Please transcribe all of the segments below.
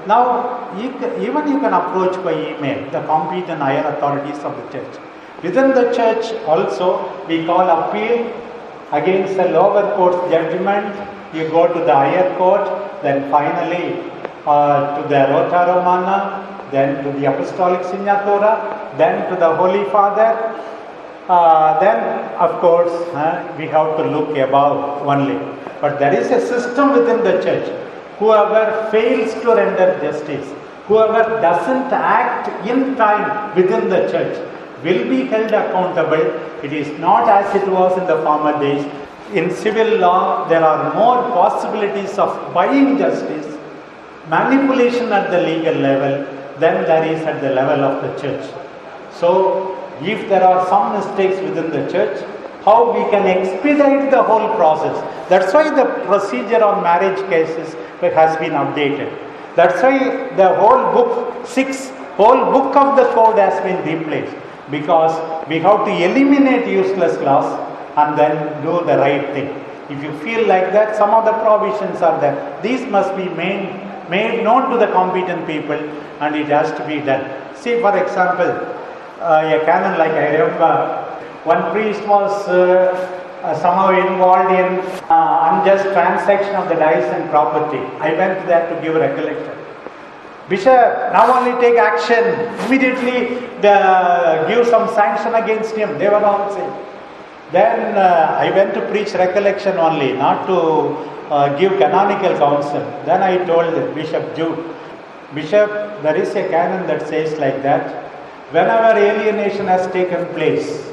Now, even you can approach by email the competent higher authorities of the church. Within the church also, we call appeal against the lower court's judgment. You go to the higher court, then finally to the Rota Romana, then to the Apostolic Signatura, then to the Holy Father. Then, of course, we have to look above only. But there is a system within the church. Whoever fails to render justice, whoever doesn't act in time within the church, will be held accountable. It is not as it was in the former days. In civil law, there are more possibilities of buying justice, manipulation at the legal level than there is at the level of the church. So, if there are some mistakes within the church, how we can expedite the whole process. That's why the procedure on marriage cases has been updated. That's why the whole book of the code has been replaced. Because we have to eliminate useless laws and then do the right thing. If you feel like that, some of the provisions are there. These must be made known to the competent people, and it has to be done. See, for example, a canon, like I remember, one priest was somehow involved in unjust transaction of the diocesan property. I went there to give recollection. Bishop, now only take action. Immediately give some sanction against him. They were all saying. Then I went to preach recollection only, not to give canonical counsel. Then I told Bishop Jude, Bishop, there is a canon that says like that. Whenever alienation has taken place,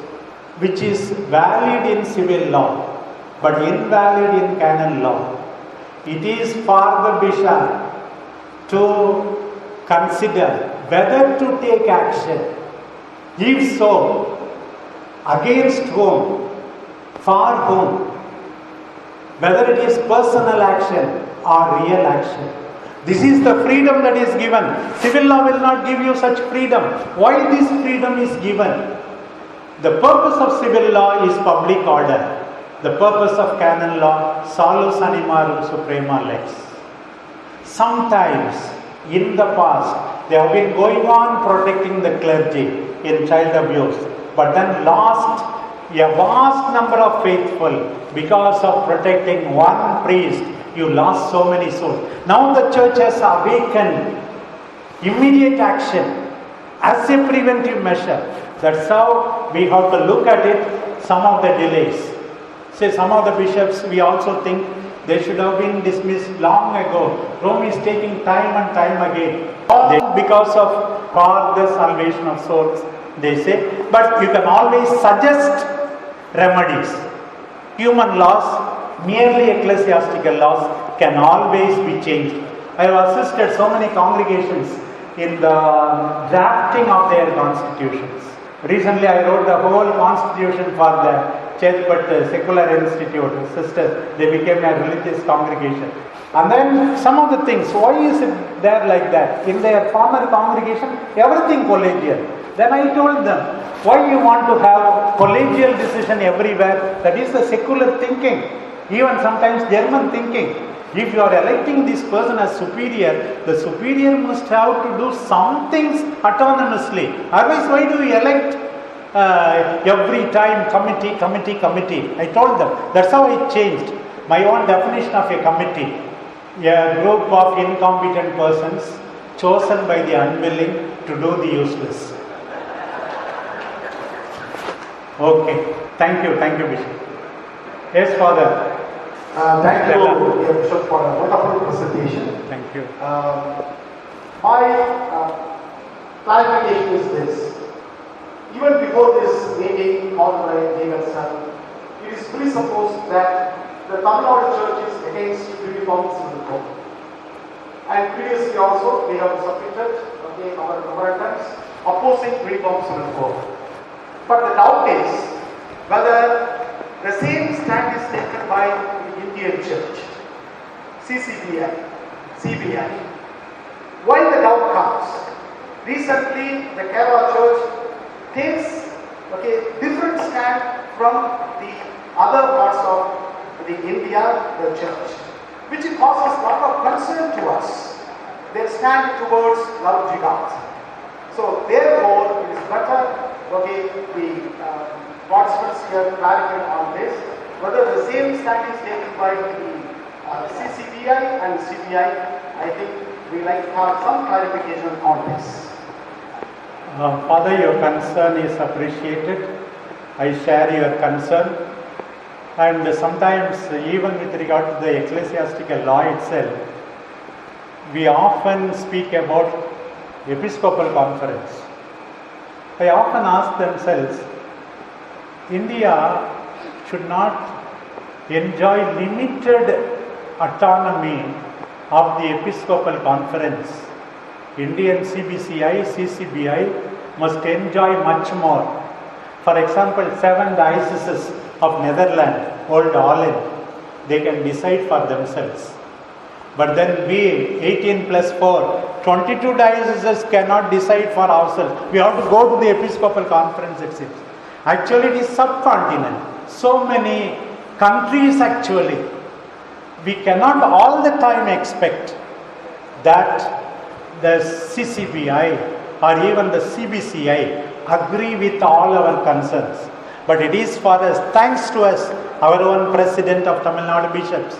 which is valid in civil law, but invalid in canon law, it is for the bishop to consider whether to take action. If so, against whom, for whom, whether it is personal action or real action. This is the freedom that is given. Civil law will not give you such freedom. Why this freedom is given? The purpose of civil law is public order. The purpose of canon law, salus animarum suprema lex. Sometimes, in the past, they have been going on protecting the clergy in child abuse, but then lost a vast number of faithful because of protecting one priest. You lost so many souls. Now the church has awakened immediate action as a preventive measure. That's how we have to look at it. Some of the delays. Say some of the bishops, we also think they should have been dismissed long ago. Rome is taking time and time again. Because of for the salvation of souls, they say. But you can always suggest remedies. Human laws, merely ecclesiastical laws, can always be changed. I have assisted so many congregations in the drafting of their constitutions. Recently I wrote the whole constitution for the Chetpat Secular Institute. Sisters, they became a religious congregation. And then some of the things, why is it there like that? In their former congregation, everything collegial. Then I told them, why you want to have collegial decision everywhere? That is the secular thinking. Even sometimes German thinking. If you are electing this person as superior, the superior must have to do some things autonomously. Otherwise, why do you elect every time committee? I told them, that's how I changed my own definition of a committee. A group of incompetent persons chosen by the unwilling to do the useless. Okay, thank you, Bishop. Yes, Father. Thank you, Bishop, for a wonderful presentation. Thank you. My clarification is this. Even before this meeting called by David's son, it is presupposed that the Tamil Nadu Church is against uniform civil code. And previously also we have submitted our memorandums opposing uniform civil code. But the doubt is whether the same stand is taken by the Indian Church, CBI. Why the doubt comes? Recently, the Kerala Church takes different stand from the other parts of the India, the Church, which causes a lot of concern to us. they stand towards love jihad. So therefore, it is better, okay, the Protestants here clarify on this, whether the same stand is taken by the CCPI and CPI. I think we like to have some clarification on this. Father, your concern is appreciated. I share your concern. And sometimes, even with regard to the ecclesiastical law itself, we often speak about Episcopal Conference. I often ask themselves, India should not enjoy limited autonomy of the Episcopal Conference. Indian CBCI, CCBI must enjoy much more. For example, 7 dioceses of Netherlands, Old Holland, they can decide for themselves. But then we, 18 plus 4, 22 dioceses cannot decide for ourselves. We have to go to the Episcopal Conference, it seems. Actually, it is subcontinent. So many countries actually. We cannot all the time expect that the CCBI or even the CBCI agree with all our concerns. But it is for us, thanks to us, our own President of Tamil Nadu Bishops,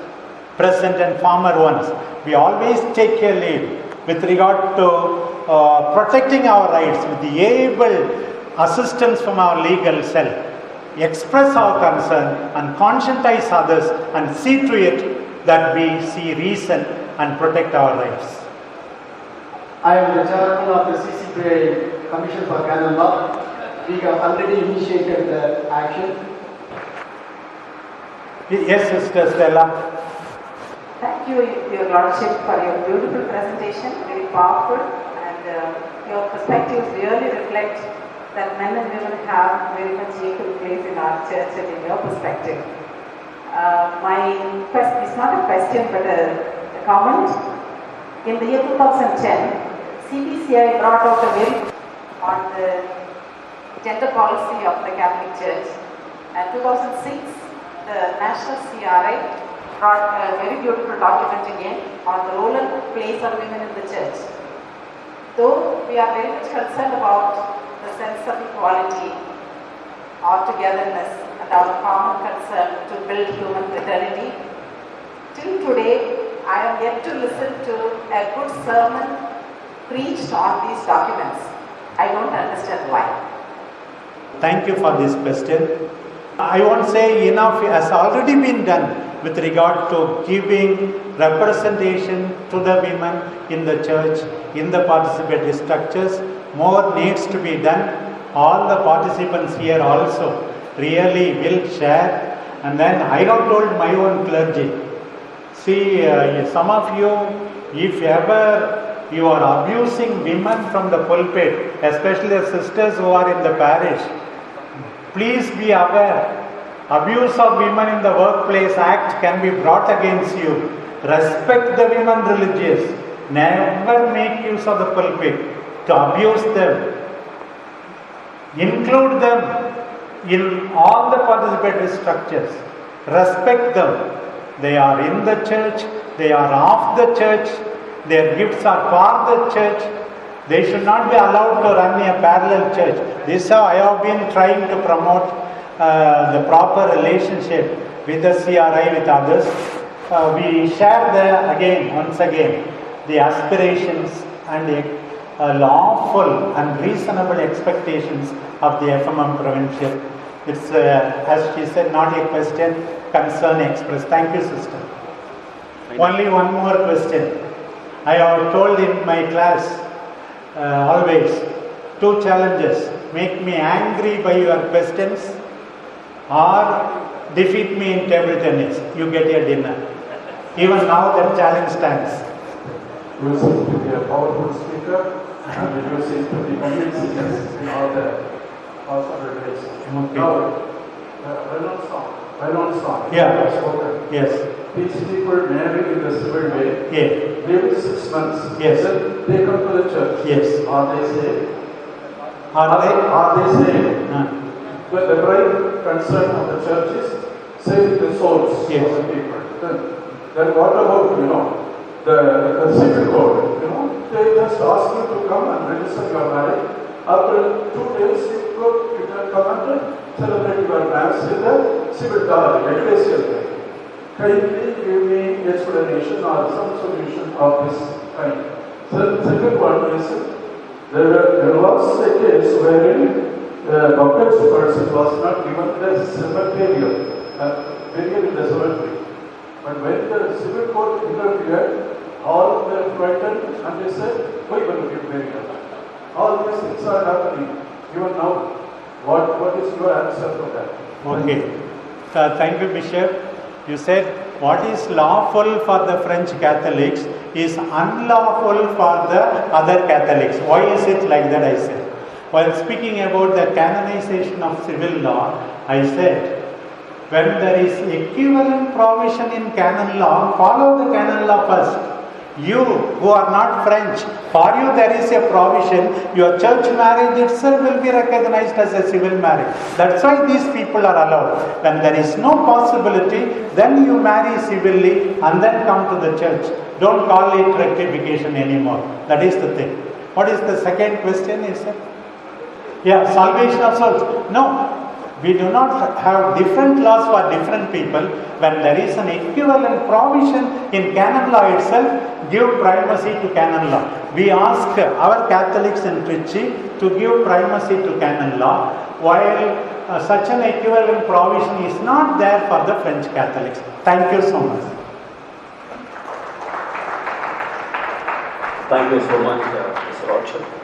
present and former ones, we always take a lead with regard to protecting our rights with the able assistance from our legal cell, express our concern and conscientize others and see to it that we see reason and protect our rights. I am the chairman of the CCPA Commission for Canon Law. We have already initiated the action. Yes, Sister Stella. Thank you, Your Lordship, for your beautiful presentation, very powerful, and your perspectives really reflect that men and women have very much equal place in our church and in your perspective. My question is not a question but a comment. In the year 2010, CBCI brought out a very on the gender policy of the Catholic Church, and 2006, the National CRI brought a very beautiful document again on the role and place of women in the church. Though we are very much concerned about the sense of equality or togetherness and our common concern to build human fraternity, till today I am yet to listen to a good sermon preached on these documents. I don't understand why. Thank you for this question. I won't say enough has already been done with regard to giving representation to the women in the church, in the participatory structures. More needs to be done. All the participants here also really will share. And then I have told my own clergy, see, some of you, if ever you are abusing women from the pulpit, especially the sisters who are in the parish, please be aware, abuse of women in the workplace act can be brought against you. Respect the women religious. Never make use of the pulpit to abuse them. Include them in all the participatory structures. Respect them. They are in the church, they are of the church, their gifts are for the church. They should not be allowed to run a parallel church. This is how I have been trying to promote the proper relationship with the CRI, with others. We share once again, the aspirations and the lawful and reasonable expectations of the FMM provincial. It's, as she said, not a question, concern expressed. Thank you, sister. Only one more question. I have told in my class always, 2 challenges. Make me angry by your questions or defeat me in table tennis. You get your dinner. Even now that challenge stands. You seem to be a powerful speaker and you seem to be convincing us in all the ways. Okay. Now, well-known song. Yeah. Yes. These people marry in the civil way. Yeah. Live 6 months. Yes. Then they come to the church. Yes. Are they saved? Are they saved? But the right concern of the church is save the souls Yes. of the people. Then what about, the civil code, they just ask you to come and register your marriage. After 2 days, you can come and celebrate your marriage in the civil dialogue, ecclesial way. Kindly give me explanation or some solution of this kind. So, second one is, there was a case wherein the baptized person was not given the cemeterial, burial in the cemetery. But when the civil court interfered, all were frightened and they said, why will you give burial? All these things are happening even now. What is your answer for that? Okay. Thank you, Bishop. You said what is lawful for the French Catholics is unlawful for the other Catholics. Why is it like that, I said? While speaking about the canonization of civil law, I said, when there is equivalent provision in canon law, follow the canon law first. You who are not French, for you there is a provision, your church marriage itself will be recognized as a civil marriage. That's why these people are allowed. When there is no possibility, then you marry civilly and then come to the church. Don't call it rectification anymore. That is the thing. What is the second question, you said? Yeah, salvation of souls. No. We do not have different laws for different people. When there is an equivalent provision in canon law itself, give primacy to canon law. We ask our Catholics in Trichy to give primacy to canon law, while such an equivalent provision is not there for the French Catholics. Thank you so much. Thank you so much, Mr. Roger.